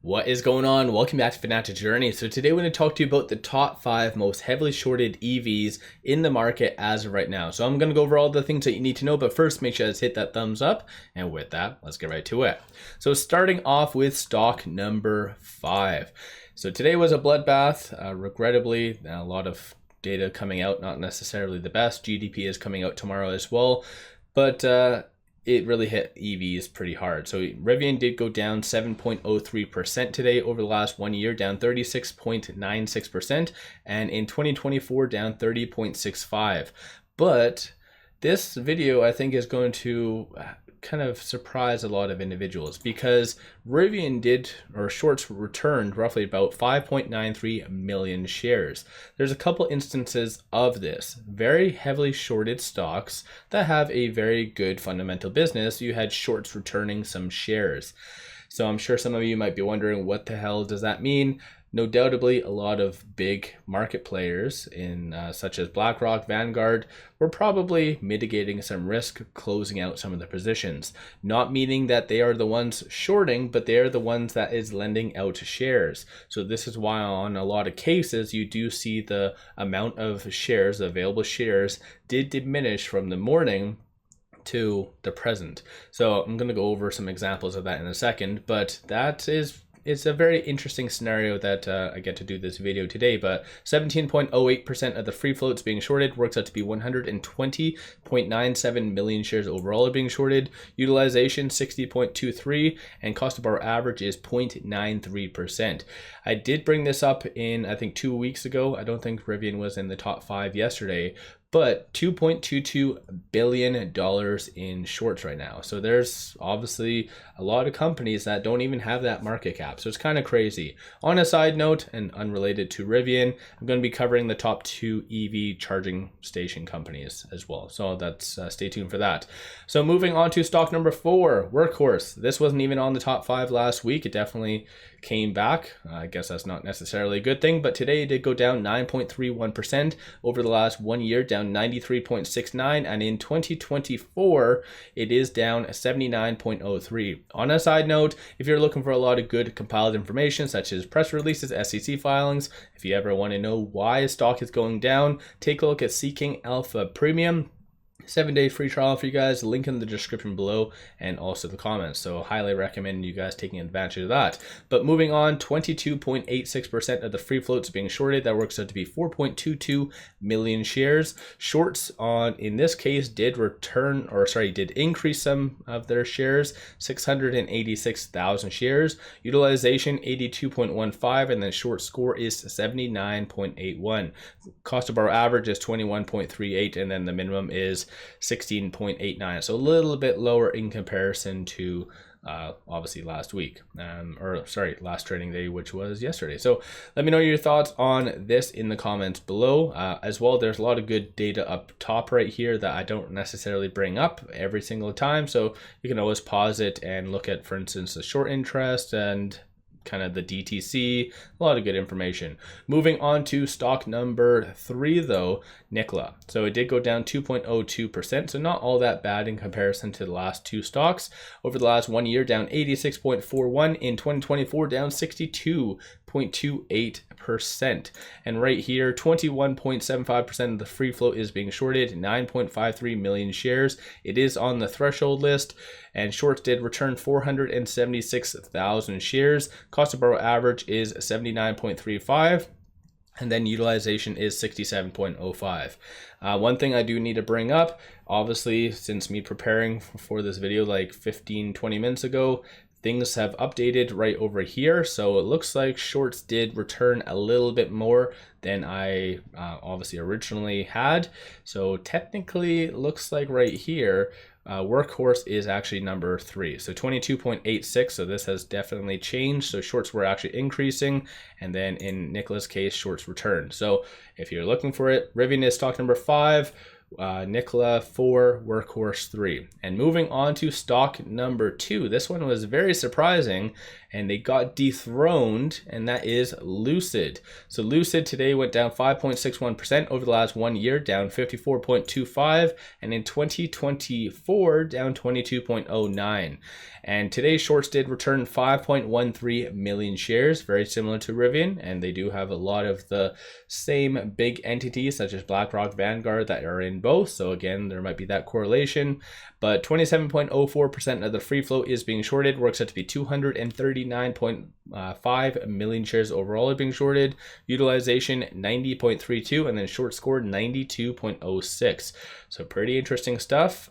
What is going on? Welcome back to Financial Journey. So today we're going to talk to you about the top 5 most heavily shorted EVs in the market as of right now. So I'm going to go over all the things that you need to know, but first make sure to hit that thumbs up. And with that, let's get right to it. So starting off with stock number 5. So today was a bloodbath. Regrettably, a lot of data coming out, not necessarily the best. GDP is coming out tomorrow as well, but it really hit EVs pretty hard. So RIVN did go down 7.03% today over the last 1 year, down 36.96%, and in 2024 down 30.65%. But this video I think is going to kind of surprise a lot of individuals because RIVN did, or shorts returned roughly about 5.93 million shares. There's a couple instances of this. Very heavily shorted stocks that have a very good fundamental business. You had shorts returning some shares. So I'm sure some of you might be wondering, what the hell does that mean? No doubtably, a lot of big market players in such as BlackRock, Vanguard, were probably mitigating some risk, closing out some of the positions. Not meaning that they are the ones shorting, but they are the ones that is lending out shares. So this is why on a lot of cases, you do see the amount of shares, available shares, did diminish from the morning to the present. So I'm going to go over some examples of that in a second, but it's a very interesting scenario that I get to do this video today. But 17.08% of the free floats being shorted works out to be 120.97 million shares overall are being shorted. Utilization 60.23, and cost of borrow average is 0.93%. I did bring this up in, I think, 2 weeks ago. I don't think RIVN was in the top 5 yesterday, but $2.22 billion in shorts right now. So there's obviously a lot of companies that don't even have that market cap. So it's kind of crazy. On a side note, and unrelated to RIVN, I'm going to be covering the top 2 EV charging station companies as well. So that's stay tuned for that. So moving on to stock number 4, Workhorse. This wasn't even on the top 5 last week. It definitely came back. I guess that's not necessarily a good thing, but today it did go down 9.31% over the last 1 year, down 93.69, and in 2024 it is down 79.03. On a side note, if you're looking for a lot of good compiled information such as press releases, SEC filings, if you ever want to know why a stock is going down, take a look at Seeking Alpha Premium. 7-day free trial for you guys, link in the description below and also the comments. So highly recommend you guys taking advantage of that. But moving on, 22.86% of the free floats being shorted. That works out to be 4.22 million shares. Shorts in this case did increase some of their shares, 686,000 shares. Utilization 82.15, and then short score is 79.81. Cost of borrow average is 21.38, and then the minimum is 16.89, so a little bit lower in comparison to obviously last week, last trading day, which was yesterday. So let me know your thoughts on this in the comments below. As well, there's a lot of good data up top right here that I don't necessarily bring up every single time, so you can always pause it and look at, for instance, the short interest and kind of the DTC, a lot of good information. Moving on to stock number 3 though, NKLA. So it did go down 2.02%, so not all that bad in comparison to the last 2 stocks. Over the last 1 year, down 86.41, in 2024 down 62.28%. And right here, 21.75% of the free float is being shorted, 9.53 million shares. It is on the threshold list, and shorts did return 476,000 shares. Cost of borrow average is 79.35. And then utilization is 67.05. One thing I do need to bring up, obviously, since me preparing for this video like 15-20 minutes ago, things have updated right over here. So it looks like shorts did return a little bit more than I obviously originally had. So technically, it looks like right here, Workhorse is actually number 3, so 22.86. So this has definitely changed. So shorts were actually increasing, and then in NKLA's case, shorts returned. So if you're looking for it, RIVN is stock number 5. NKLA 4, Workhorse 3. And moving on to stock number 2. This one was very surprising and they got dethroned, and that is Lucid. So Lucid today went down 5.61% over the last 1 year, down 54.25, and in 2024 down 22.09. And today's shorts did return 5.13 million shares, very similar to Rivian, and they do have a lot of the same big entities such as BlackRock, Vanguard that are in both. So again, there might be that correlation, but 27.04% of the free float is being shorted, works out to be 239.5 million shares overall are being shorted, utilization 90.32, and then short score 92.06. So pretty interesting stuff,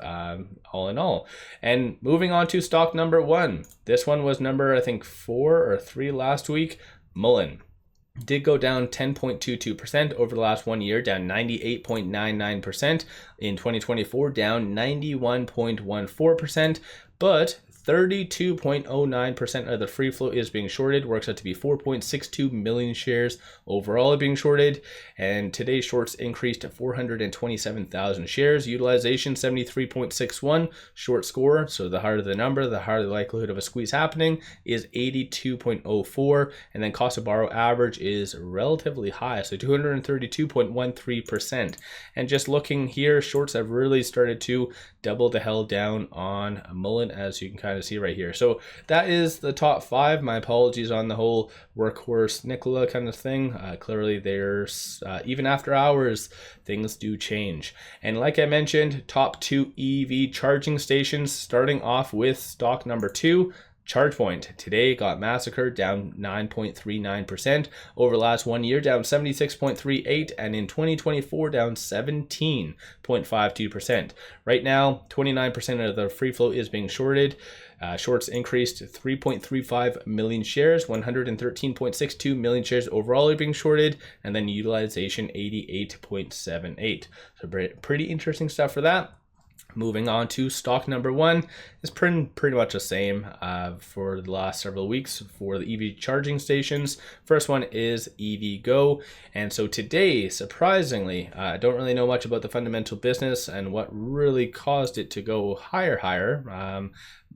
all in all. And moving on to stock number 1. This one was number, I think, 4 or 3 last week. MULN did go down 10.22% over the last 1 year, down 98.99%. In 2024, down 91.14%, but 32.09% of the free float is being shorted, works out to be 4.62 million shares overall are being shorted, and today's shorts increased to 427,000 shares, utilization 73.61, short score, so the harder the number, the higher the likelihood of a squeeze happening, is 82.04, and then cost of borrow average is relatively high, so 232.13%. And just looking here, shorts have really started to double the hell down on MULN, as you can kind of see right here. So that is the top 5. My apologies on the whole Workhorse NKLA kind of thing. Clearly there's even after hours things do change. And like I mentioned, top 2 EV charging stations, starting off with stock number 2. ChargePoint today got massacred, down 9.39% over the last 1 year, down 76.38, and in 2024 down 17.52%. Right now, 29% of the free float is being shorted. Shorts increased 3.35 million shares, 113.62 million shares overall are being shorted, and then utilization 88.78. So pretty interesting stuff for that. Moving on to stock number 1 is pretty much the same for the last several weeks for the EV charging stations. First one is EZGO, and so today, surprisingly, I don't really know much about the fundamental business and what really caused it to go higher.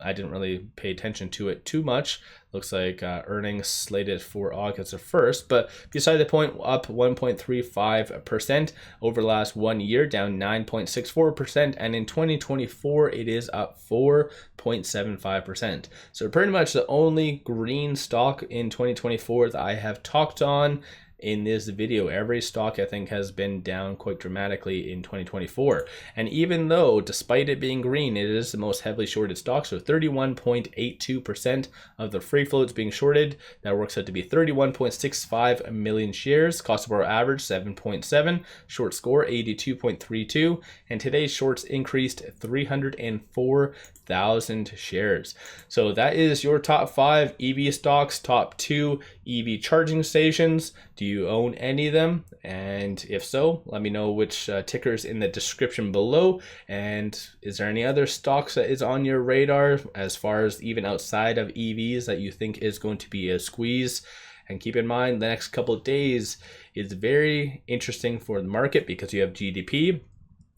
I didn't really pay attention to it too much. Looks like earnings slated for August 1st, but beside the point, up 1.35% over the last 1 year, down 9.64%, and in 2024 it is up 4.75%. So pretty much the only green stock in 2024 that I have talked on in this video. Every stock I think has been down quite dramatically in 2024, and even though despite it being green, it is the most heavily shorted stock, so 31.82% of the free float is being shorted. That works out to be 31.65 million shares, cost of borrow average 7.7, short score 82.32, and today's shorts increased 304,000 shares. So that is your top 5 EV stocks, top 2 EV charging stations. Do you own any of them? And if so, let me know which tickers in the description below. And is there any other stocks that is on your radar as far as even outside of EVs that you think is going to be a squeeze? And keep in mind, the next couple of days is very interesting for the market because you have GDP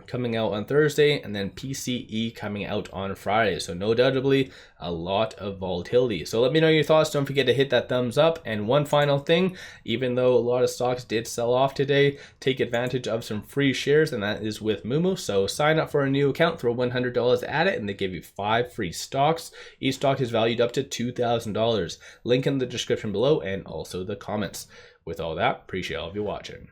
coming out on Thursday and then PCE coming out on Friday. So no doubtably a lot of volatility. So let me know your thoughts. Don't forget to hit that thumbs up. And one final thing, even though a lot of stocks did sell off today, take advantage of some free shares, and that is with Moomoo. So sign up for a new account, throw $100 at it, and they give you 5 free stocks. Each stock is valued up to $2,000. Link in the description below and also the comments. With all that, appreciate all of you watching.